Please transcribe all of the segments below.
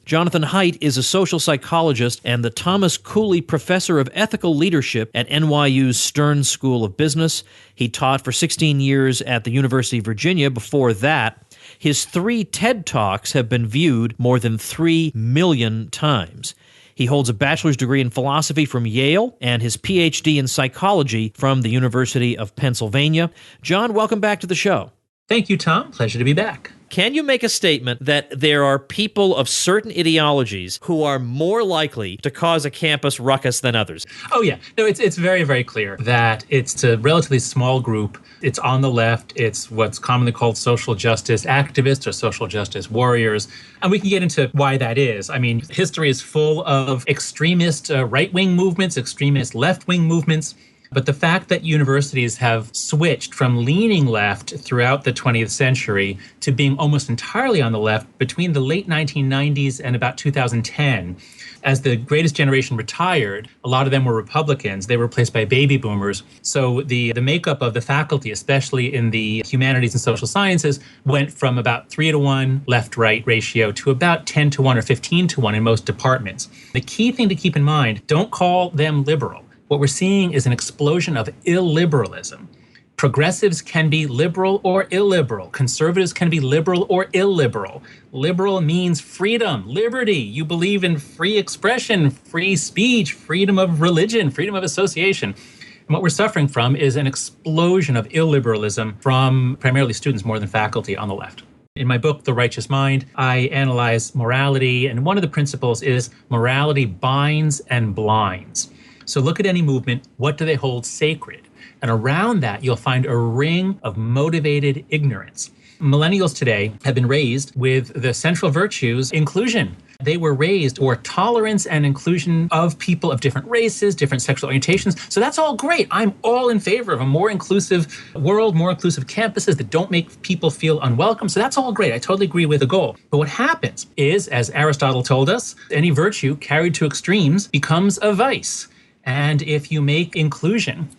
Jonathan Haidt is a social psychologist and the Thomas Cooley Professor of Ethical Leadership at NYU's Stern School of Business. He taught for 16 years at the University of Virginia. Before that, his 3 TED Talks have been viewed more than 3 million times. He holds a bachelor's degree in philosophy from Yale and his PhD in psychology from the University of Pennsylvania. John, welcome back to the show. Thank you, Tom. Pleasure to be back. Can you make a statement that there are people of certain ideologies who are more likely to cause a campus ruckus than others? Oh, yeah. No, it's very, very clear that it's a relatively small group. It's on the left. It's what's commonly called social justice activists or social justice warriors. And we can get into why that is. I mean, history is full of extremist right-wing movements, extremist left-wing movements. But the fact that universities have switched from leaning left throughout the 20th century to being almost entirely on the left between the late 1990s and about 2010, as the greatest generation retired, a lot of them were Republicans. They were replaced by baby boomers. So the makeup of the faculty, especially in the humanities and social sciences, went from about 3-to-1 left-right ratio to about 10-to-1 or 15-to-1 in most departments. The key thing to keep in mind, don't call them liberal. What we're seeing is an explosion of illiberalism. Progressives can be liberal or illiberal. Conservatives can be liberal or illiberal. Liberal means freedom, liberty. You believe in free expression, free speech, freedom of religion, freedom of association. And what we're suffering from is an explosion of illiberalism from primarily students more than faculty on the left. In my book, The Righteous Mind, I analyze morality, and one of the principles is morality binds and blinds. So look at any movement, what do they hold sacred? And around that, you'll find a ring of motivated ignorance. Millennials today have been raised with the central virtues, inclusion. They were raised for tolerance and inclusion of people of different races, different sexual orientations. So that's all great. I'm all in favor of a more inclusive world, more inclusive campuses that don't make people feel unwelcome. So that's all great. I totally agree with the goal. But what happens is, as Aristotle told us, any virtue carried to extremes becomes a vice. And if you make inclusion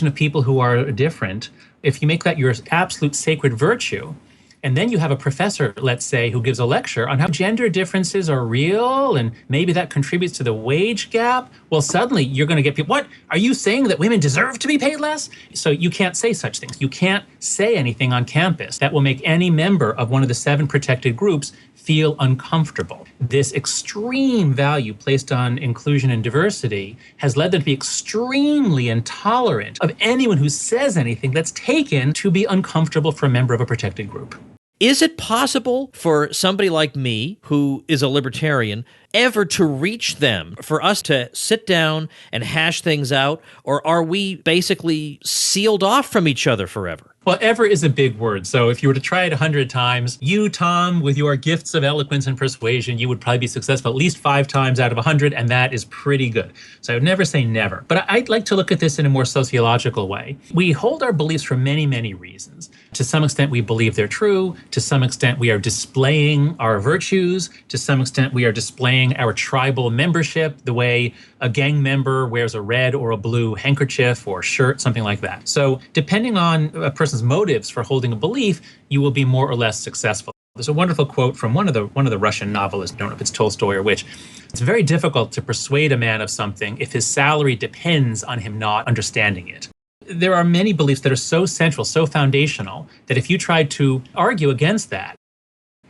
of people who are different, if you make that your absolute sacred virtue, and then you have a professor, let's say, who gives a lecture on how gender differences are real and maybe that contributes to the wage gap, well, suddenly you're going to get people, what? Are you saying that women deserve to be paid less? So you can't say such things. You can't say anything on campus that will make any member of one of the 7 protected groups feel uncomfortable. This extreme value placed on inclusion and diversity has led them to be extremely intolerant of anyone who says anything that's taken to be uncomfortable for a member of a protected group. Is it possible for somebody like me, who is a libertarian, ever to reach them, for us to sit down and hash things out, or are we basically sealed off from each other forever? Well, ever is a big word. So if you were to try it 100 times, you, Tom, with your gifts of eloquence and persuasion, you would probably be successful at least 5 times out of 100, and that is pretty good. So I would never say never. But I'd like to look at this in a more sociological way. We hold our beliefs for many, many reasons. To some extent, we believe they're true. To some extent, we are displaying our virtues. To some extent, we are displaying our tribal membership, the way a gang member wears a red or a blue handkerchief or shirt, something like that. So depending on a person's motives for holding a belief, you will be more or less successful. There's a wonderful quote from one of the Russian novelists, I don't know if it's Tolstoy or which. It's very difficult to persuade a man of something if his salary depends on him not understanding it. There are many beliefs that are so central, so foundational, that if you tried to argue against that,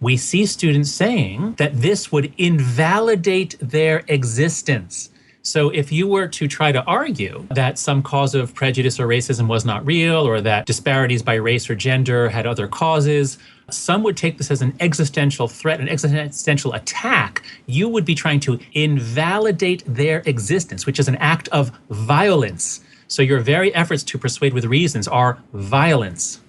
we see students saying that this would invalidate their existence. So if you were to try to argue that some cause of prejudice or racism was not real, or that disparities by race or gender had other causes, some would take this as an existential threat, an existential attack. You would be trying to invalidate their existence, which is an act of violence. So your very efforts to persuade with reasons are violence.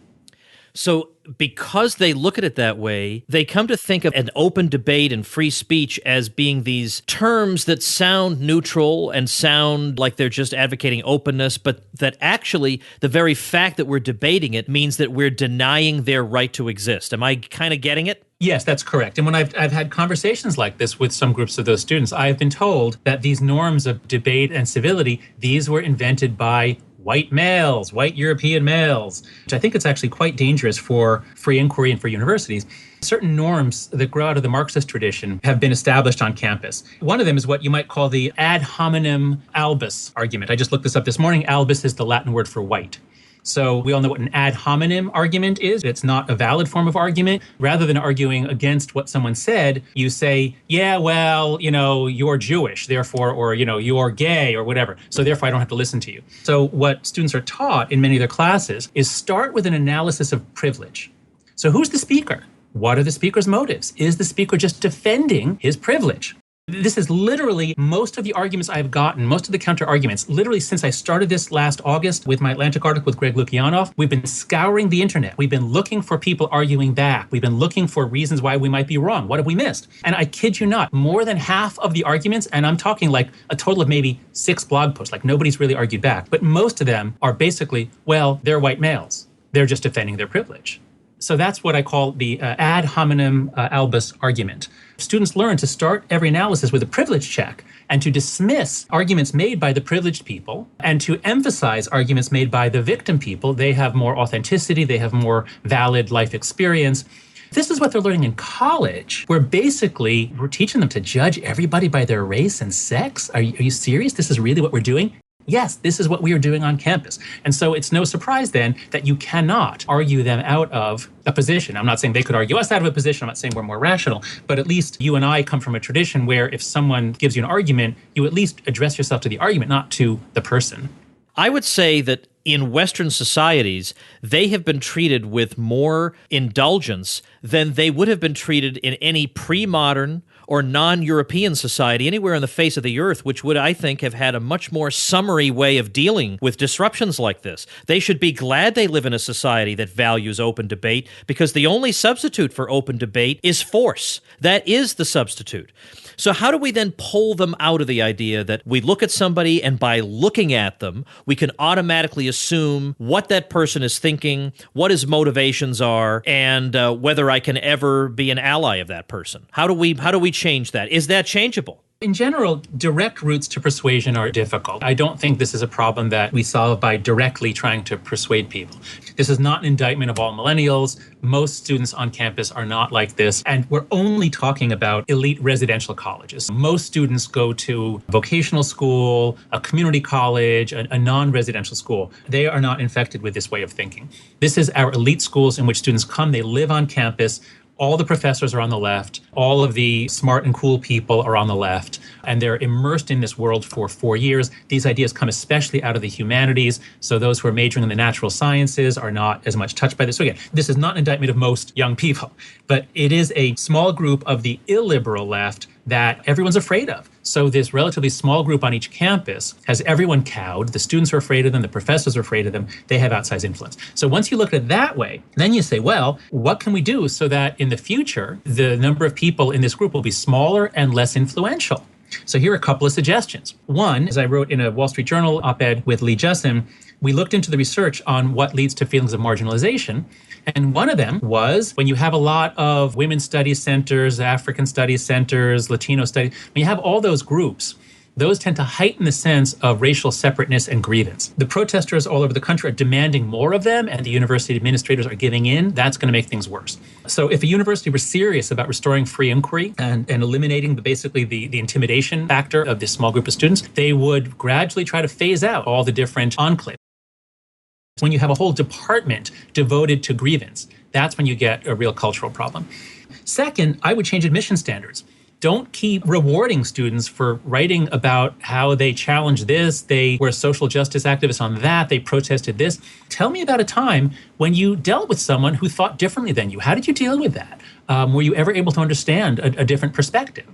So because they look at it that way, they come to think of an open debate and free speech as being these terms that sound neutral and sound like they're just advocating openness, but that actually the very fact that we're debating it means that we're denying their right to exist. Am I kind of getting it? Yes, that's correct. And when I've had conversations like this with some groups of those students, I've been told that these norms of debate and civility, these were invented by white males, white European males, which I think it's actually quite dangerous for free inquiry and for universities. Certain norms that grow out of the Marxist tradition have been established on campus. One of them is what you might call the ad hominem albus argument. I just looked this up this morning. Albus is the Latin word for white. So we all know what an ad hominem argument is. It's not a valid form of argument. Rather than arguing against what someone said, you say, yeah, well, you're Jewish, therefore, or, you're gay or whatever. So therefore, I don't have to listen to you. So what students are taught in many of their classes is start with an analysis of privilege. So who's the speaker? What are the speaker's motives? Is the speaker just defending his privilege? This is literally most of the arguments I've gotten, most of the counter arguments, literally since I started this last August with my Atlantic article with Greg Lukianoff, we've been scouring the internet. We've been looking for people arguing back. We've been looking for reasons why we might be wrong. What have we missed? And I kid you not, more than half of the arguments, and I'm talking like a total of maybe 6 blog posts, like nobody's really argued back, but most of them are basically, well, they're white males. They're just defending their privilege. So that's what I call the ad hominem albus argument. Students learn to start every analysis with a privilege check and to dismiss arguments made by the privileged people and to emphasize arguments made by the victim people. They have more authenticity, they have more valid life experience. This is what they're learning in college, where basically we're teaching them to judge everybody by their race and sex. Are you serious? This is really what we're doing? Yes, this is what we are doing on campus. And so it's no surprise then that you cannot argue them out of a position. I'm not saying they could argue us out of a position. I'm not saying we're more rational, but at least you and I come from a tradition where if someone gives you an argument, you at least address yourself to the argument, not to the person. I would say that in Western societies, they have been treated with more indulgence than they would have been treated in any pre-modern or non-European society anywhere on the face of the earth, which would, I think, have had a much more summary way of dealing with disruptions like this. They should be glad they live in a society that values open debate, because the only substitute for open debate is force. That is the substitute. So how do we then pull them out of the idea that we look at somebody and by looking at them, we can automatically assume what that person is thinking, what his motivations are, and whether I can ever be an ally of that person? How do we change that? Is that changeable? In general, direct routes to persuasion are difficult. I don't think this is a problem that we solve by directly trying to persuade people. This is not an indictment of all millennials. Most students on campus are not like this. And we're only talking about elite residential colleges. Most students go to vocational school, a community college, a non-residential school. They are not infected with this way of thinking. This is our elite schools in which students come, they live on campus. All the professors are on the left. All of the smart and cool people are on the left. And they're immersed in this world for 4 years. These ideas come especially out of the humanities. So those who are majoring in the natural sciences are not as much touched by this. So again, this is not an indictment of most young people, but it is a small group of the illiberal left that everyone's afraid of. So this relatively small group on each campus has everyone cowed. The students are afraid of them. The professors are afraid of them. They have outsized influence. So once you look at it that way, then you say, well, what can we do so that in the future, the number of people in this group will be smaller and less influential? So here are a couple of suggestions. One, as I wrote in a Wall Street Journal op-ed with Lee Jussim, we looked into the research on what leads to feelings of marginalization. And one of them was when you have a lot of women's studies centers, African studies centers, Latino studies, when you have all those groups, those tend to heighten the sense of racial separateness and grievance. The protesters all over the country are demanding more of them, and the university administrators are giving in. That's going to make things worse. So if a university were serious about restoring free inquiry and eliminating the intimidation factor of this small group of students, they would gradually try to phase out all the different enclaves. When you have a whole department devoted to grievance, that's when you get a real cultural problem. Second, I would change admission standards. Don't keep rewarding students for writing about how they challenged this, they were social justice activists on that, they protested this. Tell me about a time when you dealt with someone who thought differently than you. How did you deal with that? Were you ever able to understand a different perspective?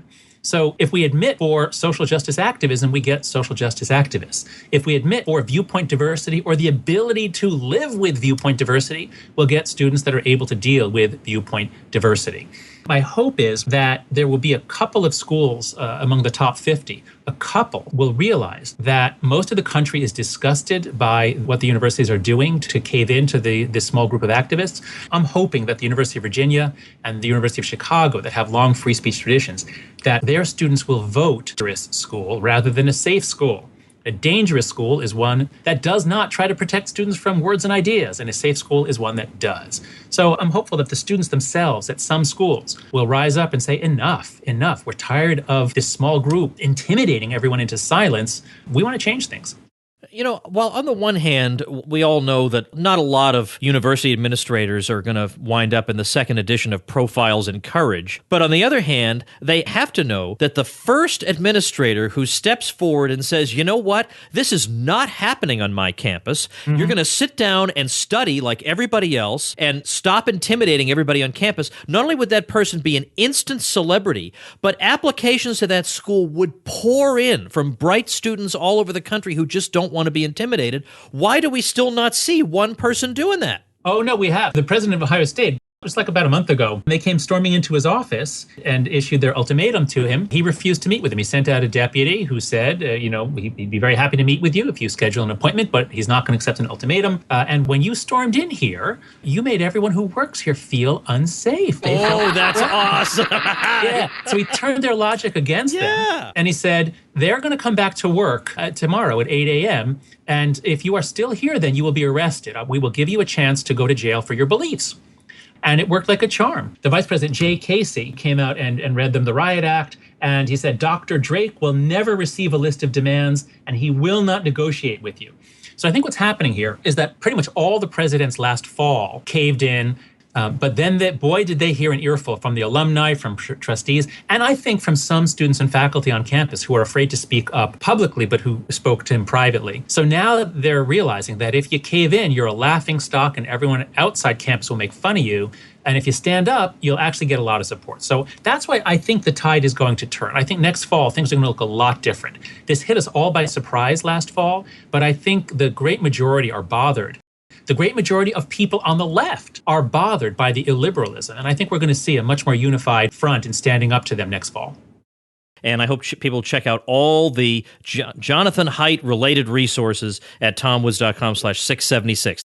So if we admit for social justice activism, we get social justice activists. If we admit for viewpoint diversity or the ability to live with viewpoint diversity, we'll get students that are able to deal with viewpoint diversity. My hope is that there will be a couple of schools among the top 50. A couple will realize that most of the country is disgusted by what the universities are doing to cave into this small group of activists. I'm hoping that the University of Virginia and the University of Chicago, that have long free speech traditions, that their students will vote for this school rather than a safe school. A dangerous school is one that does not try to protect students from words and ideas, and a safe school is one that does. So I'm hopeful that the students themselves at some schools will rise up and say, enough. We're tired of this small group intimidating everyone into silence. We want to change things. You know, while on the one hand, we all know that not a lot of university administrators are going to wind up in the second edition of Profiles in Courage, but on the other hand, they have to know that the first administrator who steps forward and says, you know what, this is not happening on my campus, you're going to sit down and study like everybody else and stop intimidating everybody on campus, not only would that person be an instant celebrity, but applications to that school would pour in from bright students all over the country who just don't want to be intimidated. Why do we still not see one person doing that? Oh, no, we have. The president of Ohio State, just like about a month ago, they came storming into his office and issued their ultimatum to him. He refused to meet with him. He sent out a deputy who said, he'd be very happy to meet with you if you schedule an appointment, but he's not going to accept an ultimatum. And when you stormed in here, you made everyone who works here feel unsafe. That's awesome. Yeah. So he turned their logic against them. And he said, they're going to come back to work tomorrow at 8 a.m. And if you are still here, then you will be arrested. We will give you a chance to go to jail for your beliefs. And it worked like a charm. The Vice President, Jay Casey, came out and read them the Riot Act. And he said, Dr. Drake will never receive a list of demands, and he will not negotiate with you. So I think what's happening here is that pretty much all the presidents last fall caved in. But then, boy, did they hear an earful from the alumni, from trustees, and I think from some students and faculty on campus who are afraid to speak up publicly, but who spoke to him privately. So now they're realizing that if you cave in, you're a laughing stock and everyone outside campus will make fun of you. And if you stand up, you'll actually get a lot of support. So that's why I think the tide is going to turn. I think next fall, things are going to look a lot different. This hit us all by surprise last fall, but I think the great majority are bothered. The great majority of people on the left are bothered by the illiberalism. And I think we're going to see a much more unified front in standing up to them next fall. And I hope people check out all the Jonathan Haidt related resources at tomwoods.com/676.